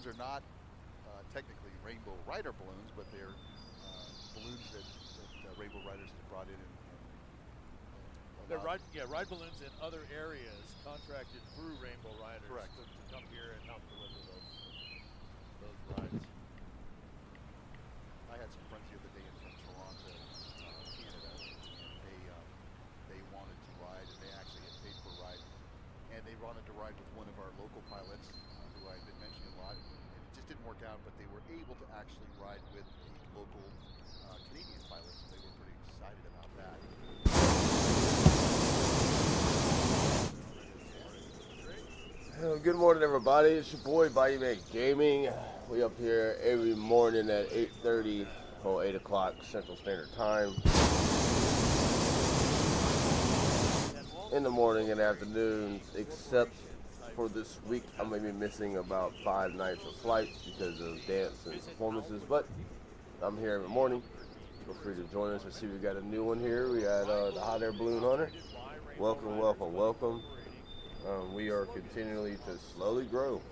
balloons are not technically Rainbow Rider balloons, but they're balloons that Rainbow Riders have brought in and they're ride balloons in other areas contracted through Rainbow Riders. Correct. To come here and help deliver those rides. I had some friends the other day from Toronto, Canada, and they wanted to ride, and they actually had paid for a ride, and they wanted to ride with one of our local pilots, who I've been mentioning a lot, and it just didn't work out, but they were able to actually ride with a local Canadian pilot, so they were pretty excited about that. Good morning, everybody. It's your boy Bayou Gaming. We up here every morning at 8:30 or 8 o'clock Central Standard Time. In the morning and afternoons, except for this week, I'm going to be missing about 5 nights of flights because of dance and performances. But I'm here every morning. Feel free to join us and see we got a new one here. We got the Hot Air Balloon Hunter. Welcome, welcome, welcome. We are continually to slowly grow.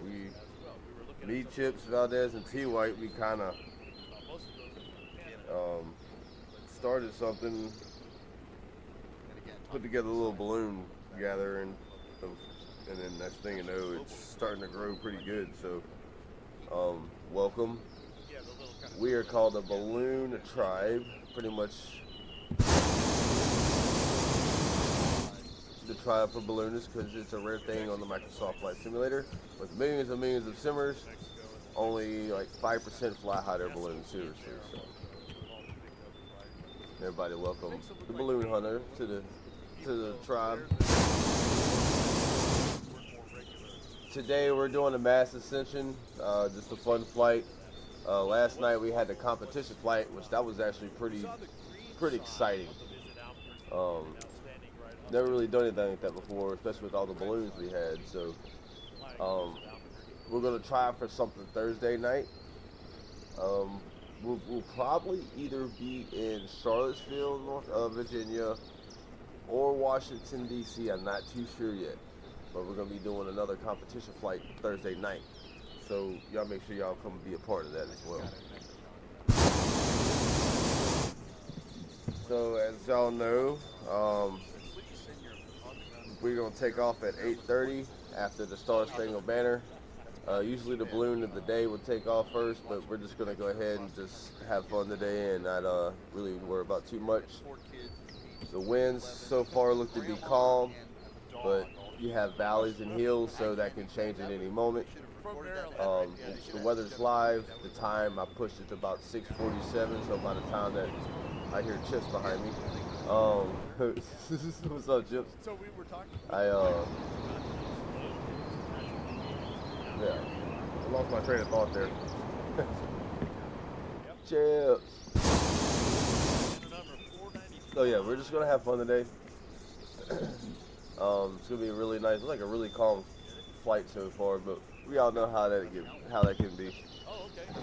Me, Chips, Valdez, and T. White, we kind of started something, put together a little balloon gathering, and then next thing you know, it's starting to grow pretty good. So, welcome. We are called a Balloon Tribe, pretty much. The tribe for balloonists because it's a rare thing on the Microsoft Flight Simulator. With millions and millions of simmers, only like 5% fly hot air balloons, seriously. So, everybody, welcome the Balloon Hunter to the tribe. Today we're doing a mass ascension, just a fun flight. Last night we had the competition flight, which that was actually pretty exciting. Never really done anything like that before, especially with all the balloons we had. So we're gonna try for something Thursday night. We'll probably either be in Charlottesville, Virginia, or Washington D.C. I'm not too sure yet, but we're gonna be doing another competition flight Thursday night. So y'all make sure y'all come be a part of that as well. So as y'all know, we're going to take off at 8:30 after the Star Spangled Banner. Usually the balloon of the day would take off first, but we're just going to go ahead and just have fun today and not really worry about too much. The winds so far look to be calm, but you have valleys and hills, so that can change at any moment. The weather's live. The time I pushed it to about 6:47, so by the time that I hear Chips behind me. What's up, Chips? So we were talking. I lost my train of thought there. Chips. So yeah, we're just gonna have fun today. It's gonna be really nice. It's like a really calm flight so far, but we all know how that can be.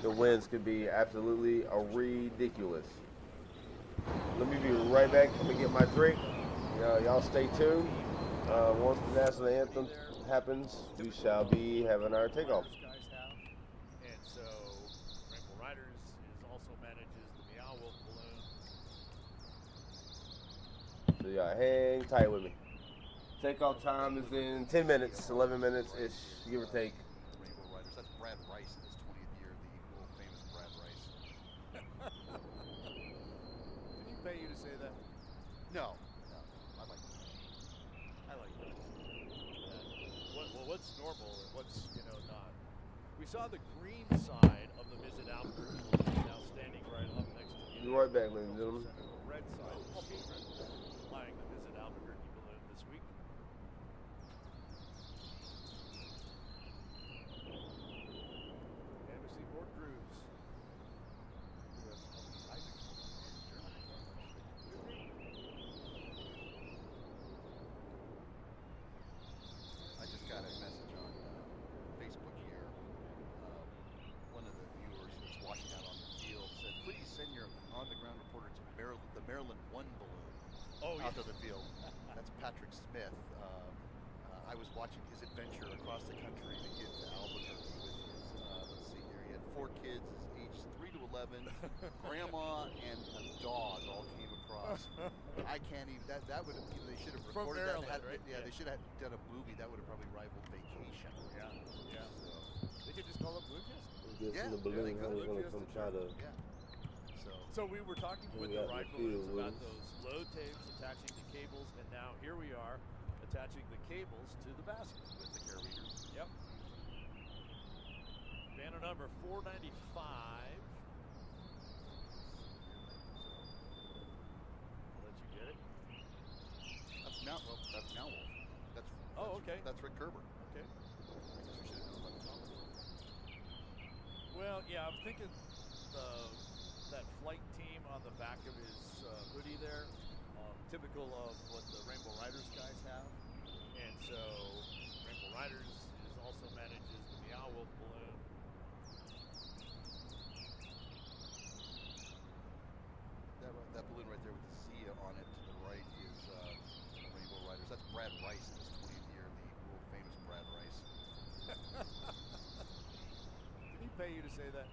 The winds can be absolutely ridiculous. Let me be right back. I'm gonna get my drink. Y'all stay tuned. Once the national anthem happens, we shall be having our takeoff. And so Rainbow Riders also manages the Meow Wolf balloon. So y'all hang tight with me. Takeoff time is in 10 minutes, 11 minutes-ish, give or take. Rainbow Riders, that's Brad Rice in his 20th year, the world famous Brad Rice. Did he pay you to say that? No, I like that. What's normal and what's not? We saw the green side of the Visit Albuquerque balloon now standing right up next to the. Be right back, ladies and gentlemen. Red side flying the Visit Albuquerque balloon this week. Embassy Port Cruise. I just got a message on Facebook here. One of the viewers that's watching out on the field said, please send your on-the-ground reporter to the Maryland 1 balloon out to the field. That's Patrick Smith. I was watching his adventure across the country to get to Albuquerque with his, let's 7-Eleven. Grandma and a dog all came across. I can't even. That would have. They should have From recorded that. Maryland, right? Yeah, they should have done a movie that would have probably rivaled Vacation. Yeah, yeah. So, They could just call it Balloon Fiesta. I'm guessing Yeah, the yeah, balloon they could. hunter's gonna come try to. yeah. So we were talking with We the got ride the field balloons about with us. those load tapes attaching to cables, and now here we are attaching the cables to the basket. With the carabiner. Yep. Banner number 495. I'll let you get it. That's Mount. Well, that's Mount Wolf. Oh, okay. That's Rick Kerber. Okay. I guess we should have known about the top. Well, yeah, I'm thinking that flight team on the back of his hoodie there, typical of what the Rainbow Riders guys have. And so Rainbow Riders also manages the Meow Wolf balloon. That balloon right there with the Zia on it to the right is Rainbow Riders. That's Brad Rice in his 20th year, the world famous Brad Rice. Did he pay you to say that?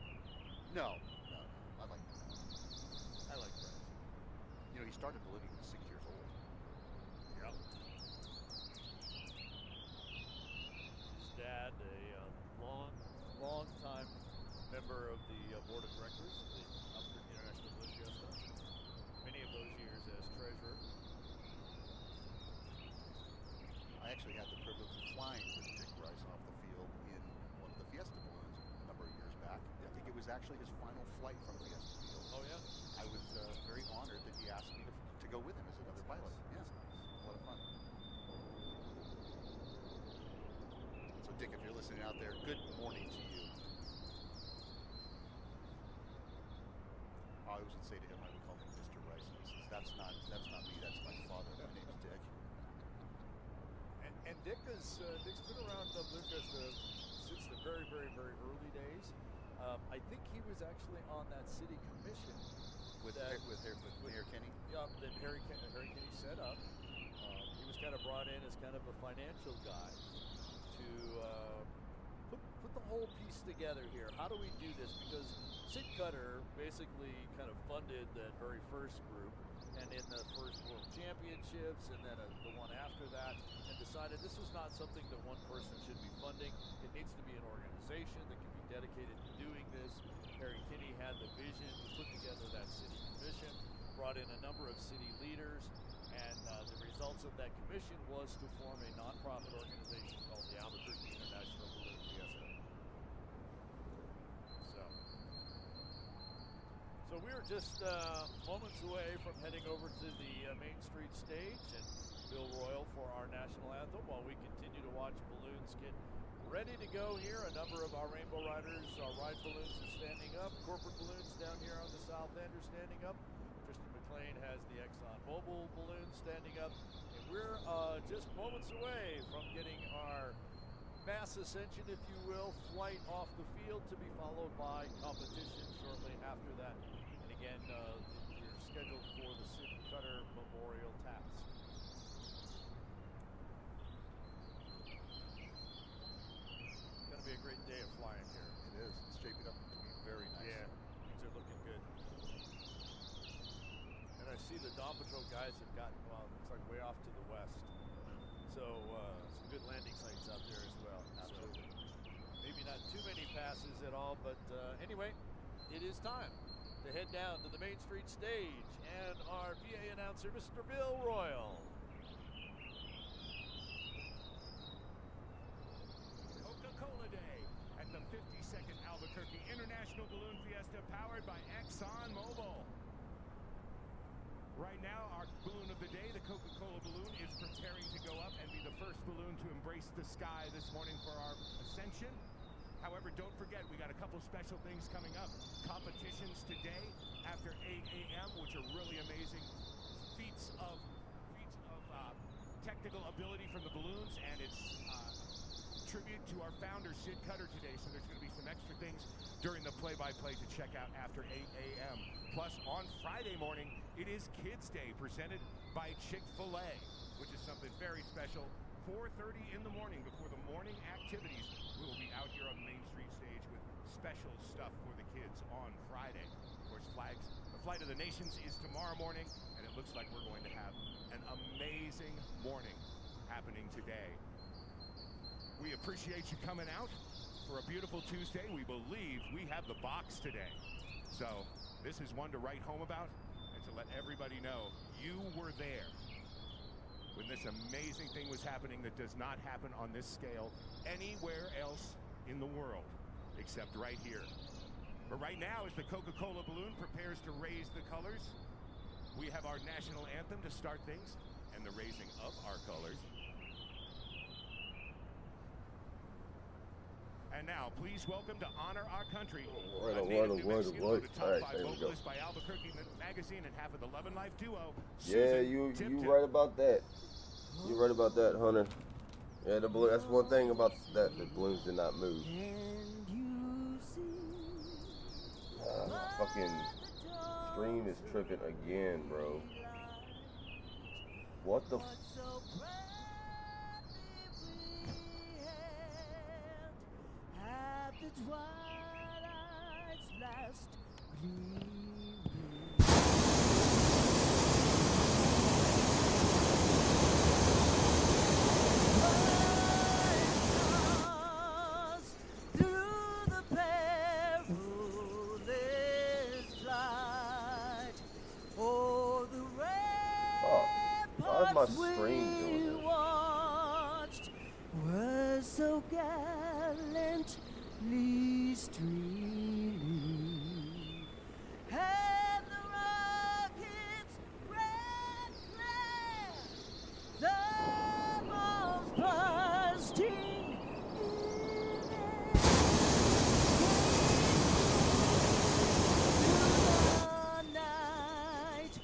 No. I like Brad. You know, he started ballooning when he was 6 years old. Yep. His dad, a long time member of the board of directors of the Albuquerque International Balloon Fiesta. Many of those years as treasurer. I actually had the privilege of flying with Dick Rice off the field in one of the Fiesta balloons a number of years back. I think it was actually his final flight from Fiesta Field. Oh, yeah? I was very honored that he asked me to go with him as another pilot. Yeah, a lot of fun. So Dick, if you're listening out there, good morning to you. I always would say to him, I would call him Mr. Rice. And he says, that's not me, that's my father. My name's Dick. And Dick's been around the Balloon Fiesta since the very, very, very early days. I think he was actually on that city commission With Mayor Kenny? that Harry Kenny set up. He was kind of brought in as kind of a financial guy to put the whole piece together here. How do we do this? Because Sid Cutter basically kind of funded that very first group, and in the first World Championships, and then the one after that, and decided this was not something that one person should be funding. It needs to be an organization that can be dedicated to doing this. Harry Kinney had the vision to put together that city commission, brought in a number of city leaders, and the results of that commission was to form a nonprofit organization called the Albuquerque International Balloon Fiesta. So we were just moments away from heading over to the Main Street stage and Bill Royal for our national anthem while we continue to watch balloons get ready to go here. A number of our Rainbow Riders, our ride balloons are standing up. Corporate balloons down here on the south end are standing up. Tristan McLean has the Exxon Mobil balloon standing up. And we're just moments away from getting our mass ascension, if you will, flight off the field, to be followed by competition shortly after that. And again, we're scheduled for the Sid Cutter Memorial Task. It's going to be a great day of flying here. It is. It's shaping up to be very nice. Yeah, things are looking good. And I see the Dawn Patrol guys have gotten, well, it looks like way off to the west. So some good landing sites out there as well. Absolutely. So maybe not too many passes at all, but anyway, it is time to head down to the Main Street stage and our PA announcer, Mr. Bill Royal. Coca-Cola Day at the 52nd Albuquerque International Balloon Fiesta, powered by Exxon Mobil. Right now, our balloon of the day, the Coca-Cola balloon, is preparing to go up and be the first balloon to embrace the sky this morning for our ascension. However, don't forget, we got a couple special things coming up. Competitions today after 8 a.m., which are really amazing feats of technical ability from the balloons, and it's tribute to our founder, Sid Cutter, today. So there's going to be some extra things during the play-by-play to check out after 8 a.m. Plus, on Friday morning, it is Kids Day, presented by Chick-fil-A, which is something very special. 4:30 in the morning, before the morning activities, we will be out here on the Main Street stage with special stuff for the kids on Friday. course, the Flight of the Nations is tomorrow morning, and it looks like we're going to have an amazing morning happening today. We appreciate you coming out for a beautiful Tuesday. We believe we have the box today. So this is one to write home about and to let everybody know you were there when this amazing thing was happening that does not happen on this scale anywhere else in the world except right here. But right now, as the Coca-Cola balloon prepares to raise the colors, we have our national anthem to start things and the raising of our colors. And now, please welcome to honor our country, Right. a native New Mexican voted top All right, 5 there we go. vocalist by Albuquerque Magazine and half of the Love and Life duo. Yeah, Susan you Tipton. right about that. You right about that, Hunter. Yeah, the balloon. That's one thing about that. The balloons did not move. My fucking stream is tripping again, bro. What the? How's my stream doing this? Was so gallantly streaming, and the rockets red glare, the bombs bursting in the night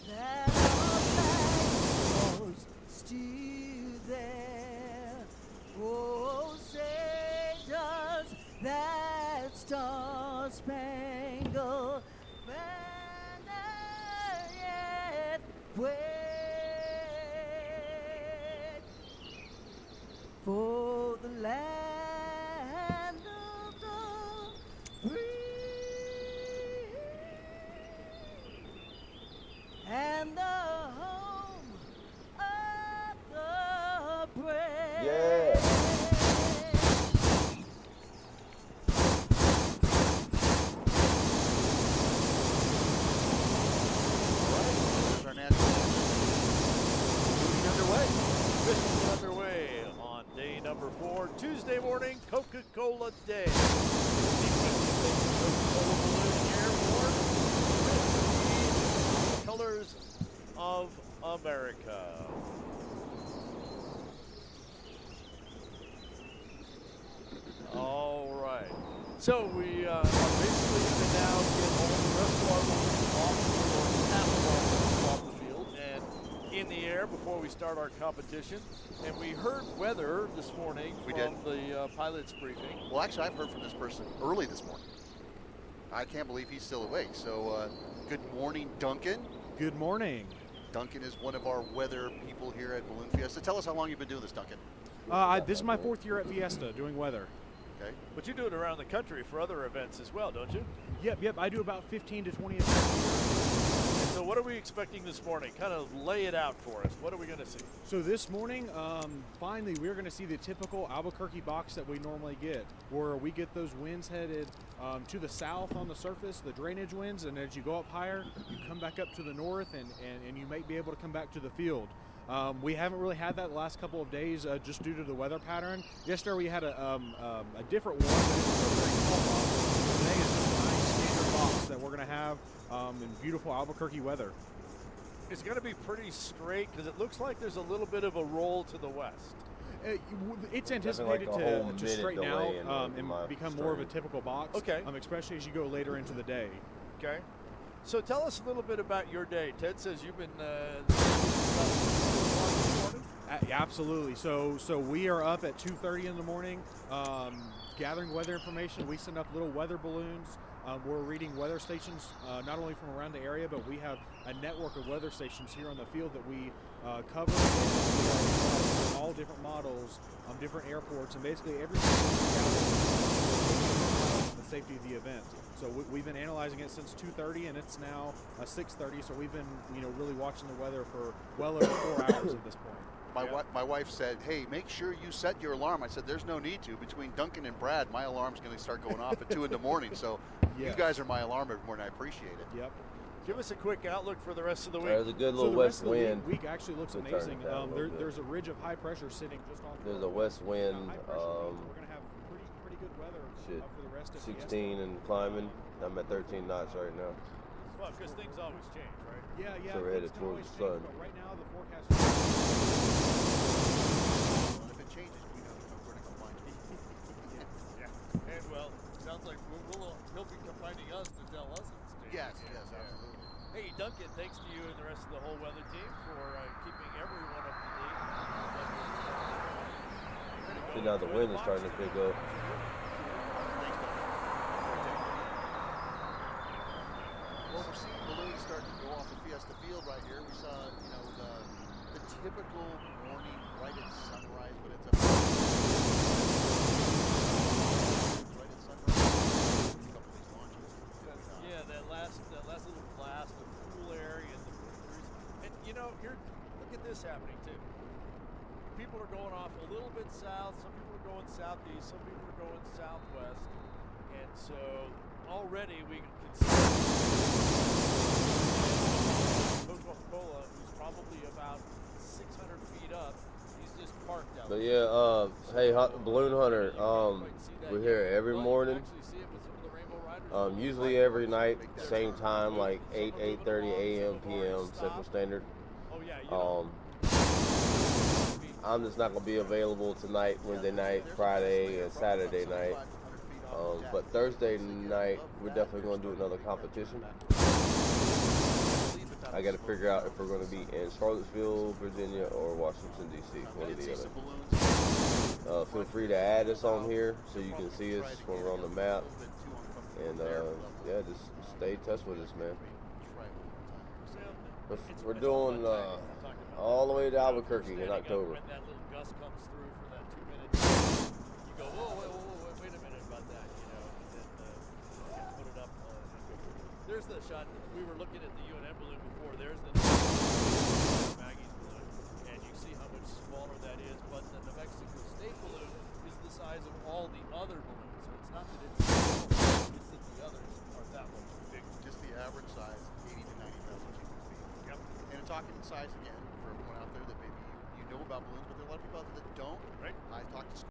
that our flag was still there. Oh, say does that star-spangled banner yet wave for the land of the free and the home of the brave? Yeah. Our national Officially underway on day number 4, Tuesday morning, Coca-Cola Day. Coca-Cola balloon airborne with the colors of America. All right. So we are basically going to now get all the rest of our balloons off the field, or half of our balloons off the field, and in the air before we start our competition. And we heard weather this morning from the pilot's briefing. Well, actually, I've heard from this person early this morning. I can't believe he's still awake. So, good morning, Duncan. Good morning. Duncan is one of our weather people here at Balloon Fiesta. Tell us how long you've been doing this, Duncan. This is my 4th year at Fiesta doing weather. Okay. But you do it around the country for other events as well, don't you? Yep. I do about 15 to 20 events a year. So what are we expecting this morning? Kind of lay it out for us. What are we going to see? So this morning, finally, we're going to see the typical Albuquerque box that we normally get, where we get those winds headed to the south on the surface, the drainage winds, and as you go up higher, you come back up to the north, and you might be able to come back to the field. We haven't really had that the last couple of days just due to the weather pattern. Yesterday we had a different one, but it was a very small box. Today is just a nice standard box that we're going to have in beautiful Albuquerque weather. It's going to be pretty straight because it looks like there's a little bit of a roll to the west. It's Like anticipated a whole to minute straighten delay out in and my become more of a stream. typical box, Okay. Especially as you go later into the day. Okay. So tell us a little bit about your day. Ted says you've been Absolutely. So we are up at 2:30 in the morning, gathering weather information. We send up little weather balloons. We're reading weather stations not only from around the area, but we have a network of weather stations here on the field that we cover. And we are all different models, different airports, and basically everything. The safety of the event. So we've been analyzing it since 2:30, and it's now 6:30. So we've been, really watching the weather for well over 4 hours at this point. My wife said, "Hey, make sure you set your alarm." I said, "There's no need to. Between Duncan and Brad, my alarm's going to start going off at 2 in the morning. So you Yes. guys are my alarm every morning. I appreciate it." Yep. Give us a quick outlook for the rest of the week. There's a good So little the west rest of the wind. week actually looks We'll turn amazing. it down a little bit. There's a ridge of high pressure sitting just off. There's a west wind, high pressure means we're gonna have pretty good weather shit, for the rest of 16 and climbing. I'm at 13 knots right now. Well, because things always change, right? Yeah. So we're headed things can towards always the sun. change, but right now the forecast. Well, if it changes, we know where to go find you. Yeah. And well, sounds like he'll be finding us to tell us it's changing. Yes, Yeah. absolutely. Hey, Duncan, thanks to you and the rest of the whole weather team for keeping everyone up to date. See, now the wind is starting to pick up. Well, we're seeing balloons starting to go off the Fiesta Field right here. We saw, the typical morning right at sunrise, but it's right at sunrise. A couple of these launches. Yeah, that last little blast of cool air and the breeze. And here, look at this happening too. People are going off a little bit south. Some people are going southeast. Some people are going southwest. And so already we can see Coca-Cola, who's probably about 600 feet up. He's just parked out But there. yeah, hey, Balloon Hunter, You can't quite see that we're yet, here every but you morning. can actually see it with some of the Rainbow Riders. Usually every night, same time, like 8:30 a.m. p.m. Central Standard. Oh yeah, I'm just not gonna be available tonight, Wednesday night, Friday, and Saturday night. But Thursday night, we're definitely gonna do another competition. I got to figure out if we're going to be in Charlottesville, Virginia, or Washington, D.C., one or the other. Feel free to add us on here so you can see us when we're on the map. And, yeah, just stay in touch with us, man. We're doing all the way to Albuquerque in October. When that little gust comes through for that 2 minutes, you go, whoa, wait a minute about that, and then put it up. There's the shot. We were looking at the UNM balloon before. There's the Maggie's balloon, and you see how much smaller that is. But the New Mexico State balloon is the size of all the other balloons. So it's not that it's small, it's that the others are that much bigger. Just the average size, 80 to 90,000 cubic feet. Yep. And talking size again, for everyone out there that maybe you know about balloons, but there are a lot of people out there that don't. Right. I talked to